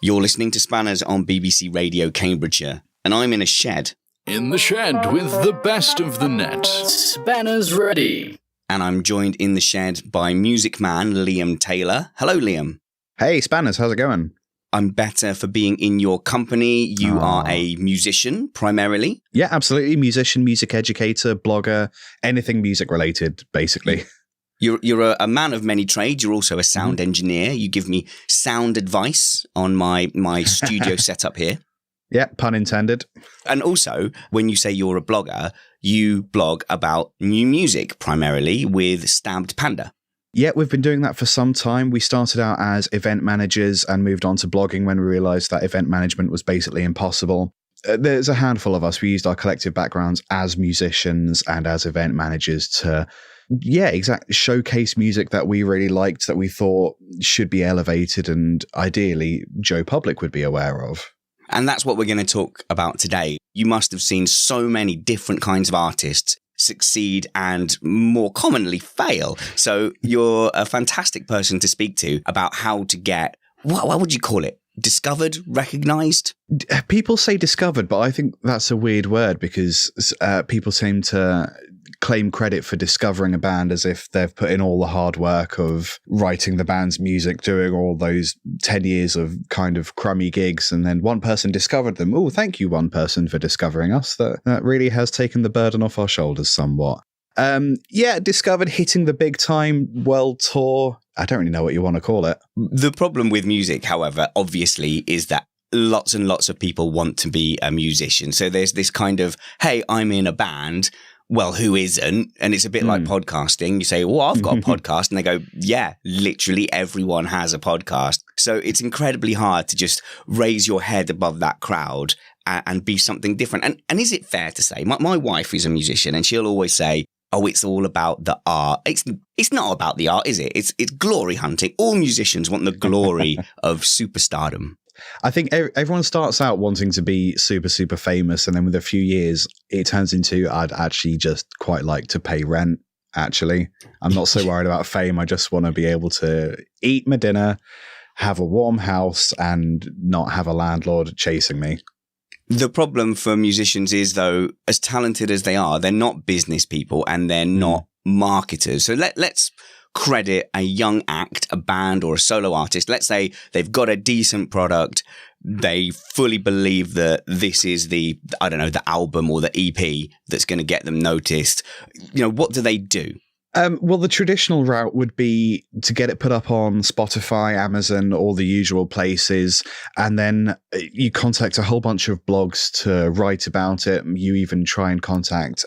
You're listening to Spanners on BBC Radio Cambridgeshire, and I'm in a shed. In the shed with the best of the net. Spanners ready. And I'm joined in the shed by music man Liam Taylor. Hello, Liam. Hey, Spanners, how's it going? I'm better for being in your company. You are a musician, primarily. Yeah, absolutely. Musician, music educator, blogger, anything music related, basically. You're a man of many trades. You're also a sound engineer. You give me sound advice on my studio setup here. Yeah, pun intended. And also, when you say you're a blogger, you blog about new music, primarily with Stabbed Panda. Yeah, we've been doing that for some time. We started out as event managers and moved on to blogging when we realized that event management was basically impossible. There's a handful of us. We used our collective backgrounds as musicians and as event managers to, showcase music that we really liked, that we thought should be elevated and ideally Joe Public would be aware of. And that's what we're going to talk about today. You must have seen so many different kinds of artists succeed and more commonly fail. So you're a fantastic person to speak to about how to get, what would you call it? Discovered, recognized? People say discovered, but I think that's a weird word because people seem to claim credit for discovering a band as if they've put in all the hard work of writing the band's music, doing all those 10 years of kind of crummy gigs, and then one person discovered them. Oh, thank you, one person, for discovering us. That really has taken the burden off our shoulders somewhat. Discovered, hitting the big time world tour. I don't really know what you want to call it. The problem with music, however, obviously, is that lots and lots of people want to be a musician. So there's this kind of, hey, I'm in a band. Well, who isn't? And it's a bit like podcasting. You say, well, I've got a podcast. And they go, yeah, literally everyone has a podcast. So it's incredibly hard to just raise your head above that crowd and be something different. And is it fair to say, my wife is a musician and she'll always say, oh, it's all about the art. It's not about the art, is it? It's glory hunting. All musicians want the glory of superstardom. I think everyone starts out wanting to be super, super famous. And then with a few years, it turns into, I'd actually just quite like to pay rent, actually. I'm not so worried about fame. I just want to be able to eat my dinner, have a warm house, and not have a landlord chasing me. The problem for musicians is, though, as talented as they are, they're not business people and they're not marketers. So let's credit a young act, a band or a solo artist. Let's say they've got a decent product. They fully believe that this is the album or the EP that's going to get them noticed. You know, what do they do? Well, the traditional route would be to get it put up on Spotify, Amazon, all the usual places, and then you contact a whole bunch of blogs to write about it. You even try and contact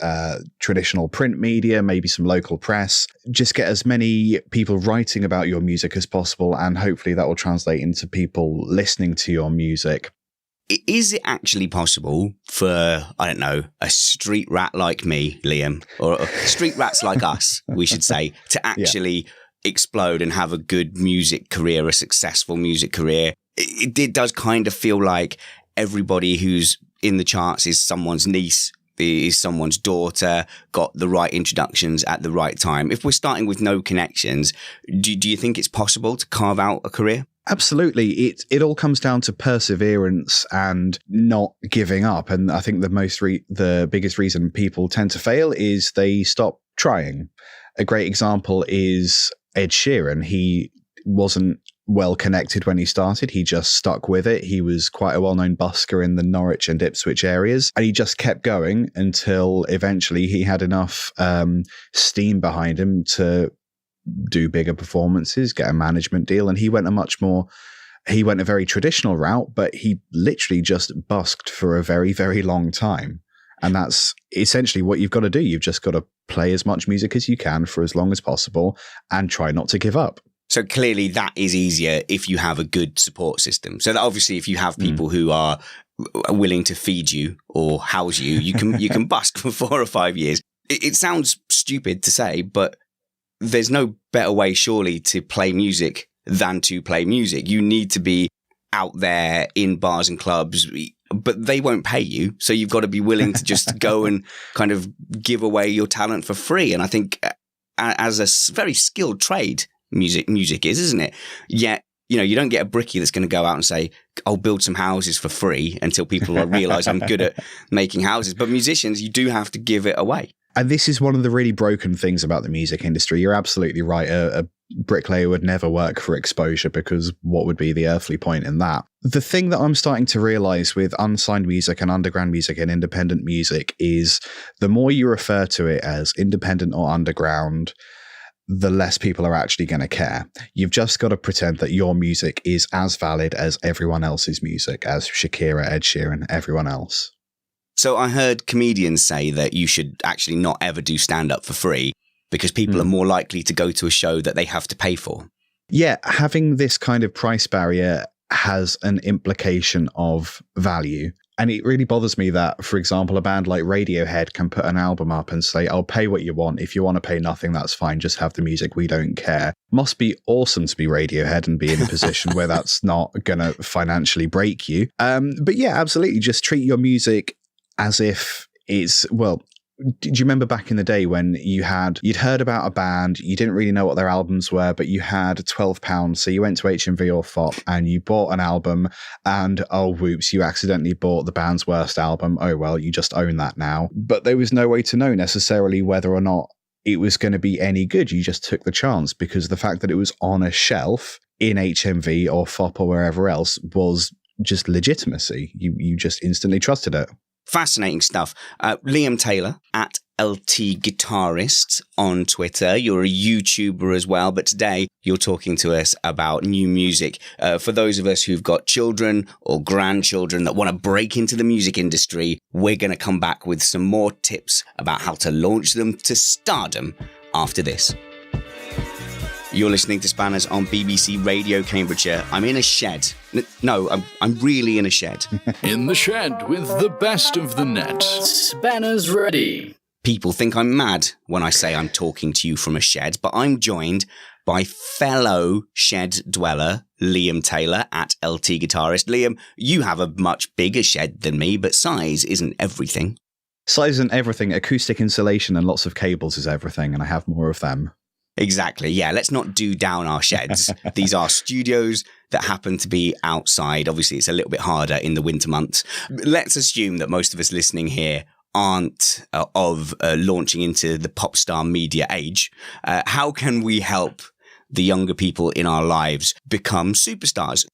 traditional print media, maybe some local press. Just get as many people writing about your music as possible, and hopefully that will translate into people listening to your music. Is it actually possible for, a street rat like me, Liam, or street rats like us, we should say, to actually explode and have a good music career, a successful music career? It does kind of feel like everybody who's in the charts is someone's niece, is someone's daughter, got the right introductions at the right time. If we're starting with no connections, do you think it's possible to carve out a career? Absolutely. It all comes down to perseverance and not giving up. And I think the biggest reason people tend to fail is they stop trying. A great example is Ed Sheeran. He wasn't well connected when he started. He just stuck with it. He was quite a well-known busker in the Norwich and Ipswich areas, and he just kept going until eventually he had enough steam behind him to do bigger performances, get a management deal. And he went a very traditional route, but he literally just busked for a very, very long time. And that's essentially what you've got to do. You've just got to play as much music as you can for as long as possible and try not to give up. So clearly that is easier if you have a good support system. So that obviously if you have people who are willing to feed you or house you, you can busk for 4 or 5 years. It sounds stupid to say, but there's no better way, surely, to play music than to play music. You need to be out there in bars and clubs, but they won't pay you. So you've got to be willing to just go and kind of give away your talent for free. And I think as a very skilled trade, music is, isn't it? Yet you don't get a brickie that's going to go out and say, I'll build some houses for free until people realize I'm good at making houses. But musicians, you do have to give it away. And this is one of the really broken things about the music industry. You're absolutely right. A bricklayer would never work for exposure, because what would be the earthly point in that? The thing that I'm starting to realize with unsigned music and underground music and independent music is the more you refer to it as independent or underground, the less people are actually going to care. You've just got to pretend that your music is as valid as everyone else's music, as Shakira, Ed Sheeran, everyone else. So I heard comedians say that you should actually not ever do stand-up for free because people are more likely to go to a show that they have to pay for. Yeah, having this kind of price barrier has an implication of value. And it really bothers me that, for example, a band like Radiohead can put an album up and say, I'll pay what you want. If you want to pay nothing, that's fine. Just have the music. We don't care. Must be awesome to be Radiohead and be in a position where that's not going to financially break you. But yeah, absolutely. Just treat your music as if it's, well, do you remember back in the day when you'd heard about a band, you didn't really know what their albums were, but you had £12, so you went to HMV or FOP and you bought an album, and oh whoops, you accidentally bought the band's worst album. Oh well, you just own that now. But there was no way to know necessarily whether or not it was going to be any good. You just took the chance because the fact that it was on a shelf in HMV or FOP or wherever else was just legitimacy. You just instantly trusted it. Fascinating stuff. Liam Taylor at LTGuitarist on Twitter. You're a YouTuber as well, but today you're talking to us about new music. For those of us who've got children or grandchildren that want to break into the music industry, we're going to come back with some more tips about how to launch them to stardom after this. You're listening to Spanners on BBC Radio Cambridgeshire. I'm in a shed. No, I'm really in a shed. In the shed with the best of the net. Spanners ready. People think I'm mad when I say I'm talking to you from a shed, but I'm joined by fellow shed dweller Liam Taylor at LTGuitarist. Liam, you have a much bigger shed than me, but size isn't everything. Size isn't everything. Acoustic insulation and lots of cables is everything, and I have more of them. Exactly. Yeah, let's not do down our sheds. These are studios that happen to be outside. Obviously, it's a little bit harder in the winter months. Let's assume that most of us listening here aren't of launching into the pop star media age. How can we help the younger people in our lives become superstars?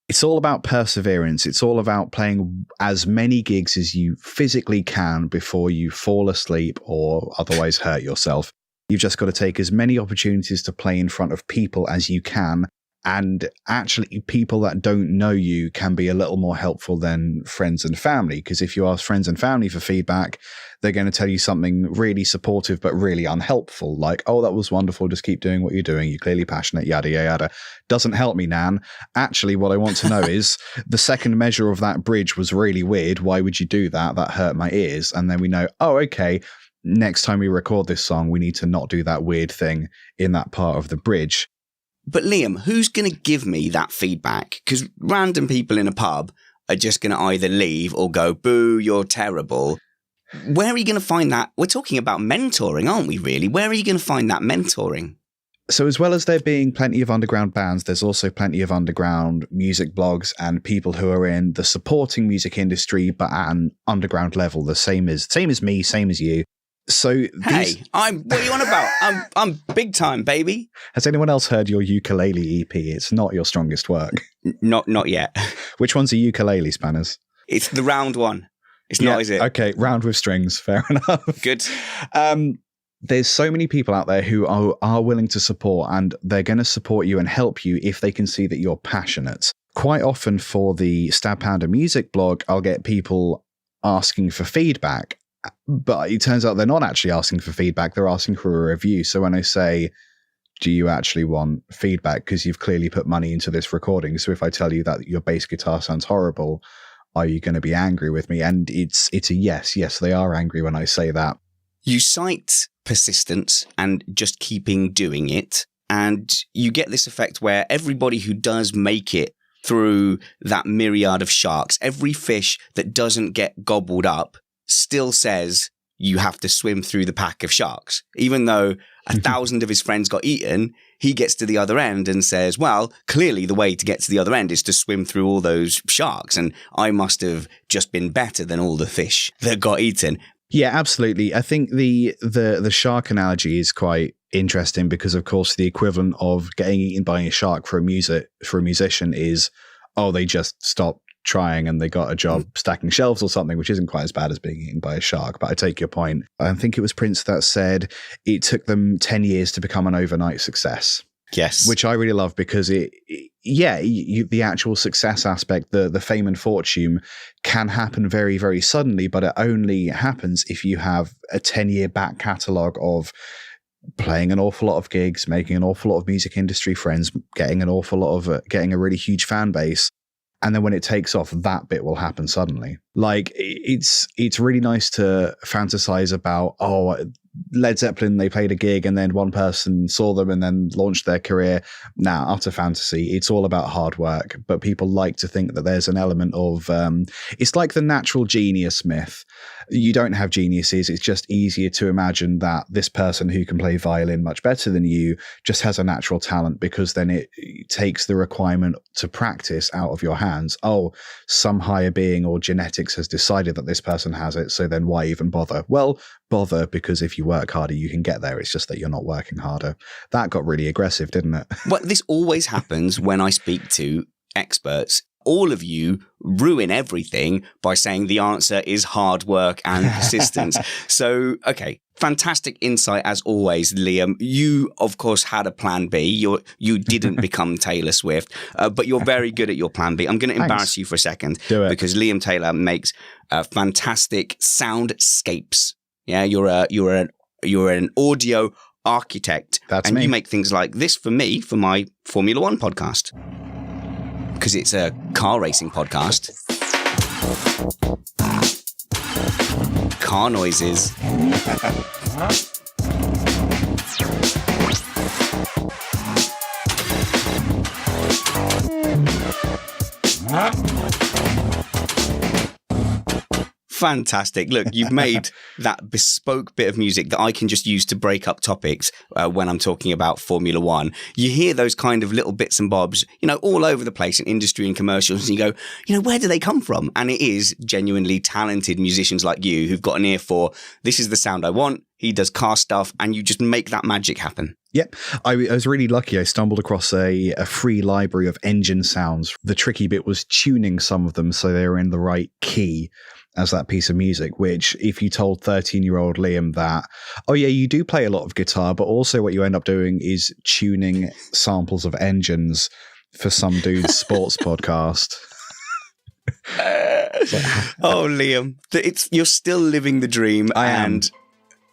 It's all about perseverance. It's all about playing as many gigs as you physically can before you fall asleep or otherwise hurt yourself. You've just got to take as many opportunities to play in front of people as you can. And actually, people that don't know you can be a little more helpful than friends and family. Because if you ask friends and family for feedback, they're going to tell you something really supportive, but really unhelpful. Like, oh, that was wonderful. Just keep doing what you're doing. You're clearly passionate, yada, yada, yada. Doesn't help me, Nan. Actually, what I want to know is the second measure of that bridge was really weird. Why would you do that? That hurt my ears. And then we know, oh, okay. Next time we record this song, we need to not do that weird thing in that part of the bridge. But Liam, who's going to give me that feedback? Because random people in a pub are just going to either leave or go, boo, you're terrible. Where are you going to find that? We're talking about mentoring, aren't we, really? Where are you going to find that mentoring? So as well as there being plenty of underground bands, there's also plenty of underground music blogs and people who are in the supporting music industry, but at an underground level, the same as me, same as you. So hey, what are you on about? I'm big time, baby. Has anyone else heard your ukulele EP? It's not your strongest work. Not yet. Which one's a ukulele, Spanners? It's the round one. It's not, is it? Okay, round with strings. Fair enough. Good. There's so many people out there who are willing to support, and they're going to support you and help you if they can see that you're passionate. Quite often for the Stab Panda music blog, I'll get people asking for feedback. But it turns out they're not actually asking for feedback. They're asking for a review. So when I say, do you actually want feedback? Because you've clearly put money into this recording. So if I tell you that your bass guitar sounds horrible, are you going to be angry with me? And it's a yes. Yes, they are angry when I say that. You cite persistence and just keeping doing it. And you get this effect where everybody who does make it through that myriad of sharks, every fish that doesn't get gobbled up, still says you have to swim through the pack of sharks. Even though 1,000 of his friends got eaten, he gets to the other end and says, well, clearly the way to get to the other end is to swim through all those sharks. And I must have just been better than all the fish that got eaten. Yeah, absolutely. I think the shark analogy is quite interesting because, of course, the equivalent of getting eaten by a shark for a musician is, oh, they just stopped trying and they got a job stacking shelves or something, which isn't quite as bad as being eaten by a shark. But I take your point. I think it was Prince that said it took them 10 years to become an overnight success. Yes. Which I really love because the actual success aspect, the fame and fortune can happen very, very suddenly, but it only happens if you have a 10-year back catalogue of playing an awful lot of gigs, making an awful lot of music industry friends, getting a really huge fan base. And then when it takes off, that bit will happen suddenly. Like it's really nice to fantasize about, Led Zeppelin, they played a gig and then one person saw them and then launched their career. Nah, utter fantasy. It's all about hard work. But people like to think that there's an element of, it's like the natural genius myth. You don't have geniuses. It's just easier to imagine that this person who can play violin much better than you just has a natural talent, because then it takes the requirement to practice out of your hands. Oh, some higher being or genetics has decided that this person has it. So then why even bother? Well, bother, because if you work harder, you can get there. It's just that you're not working harder. That got really aggressive, didn't it? Well, this always happens when I speak to experts. All of you ruin everything by saying the answer is hard work and persistence. So, okay, fantastic insight as always, Liam. You, of course, had a plan B. You didn't become Taylor Swift, but you're very good at your plan B. I'm going to embarrass you for a second. Do it. Because Liam Taylor makes fantastic soundscapes. Yeah, you're an audio architect. That's and me. You make things like this for me, for my Formula One podcast. Because it's a car racing podcast. Car noises. Fantastic. Look, you've made that bespoke bit of music that I can just use to break up topics when I'm talking about Formula One. You hear those kind of little bits and bobs, all over the place in industry and commercials, and you go, where do they come from? And it is genuinely talented musicians like you who've got an ear for, this is the sound I want. He does car stuff, and you just make that magic happen. Yep. I was really lucky. I stumbled across a free library of engine sounds. The tricky bit was tuning some of them so they were in the right key as that piece of music, which if you told 13-year-old Liam that, oh yeah, you do play a lot of guitar, but also what you end up doing is tuning samples of engines for some dude's sports podcast. Oh, Liam, you're still living the dream. I am. And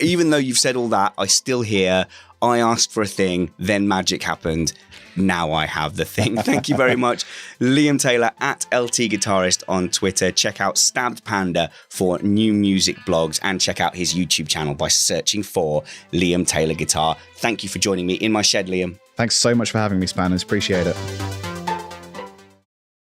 even though you've said all that, I still hear, I asked for a thing, then magic happened. Now I have the thing. Thank you very much, Liam Taylor at LTGuitarist on Twitter. Check out Stabbed Panda for new music blogs, and check out his YouTube channel by searching for Liam Taylor Guitar. Thank you for joining me in my shed, Liam. Thanks so much for having me, Spanners. Appreciate it.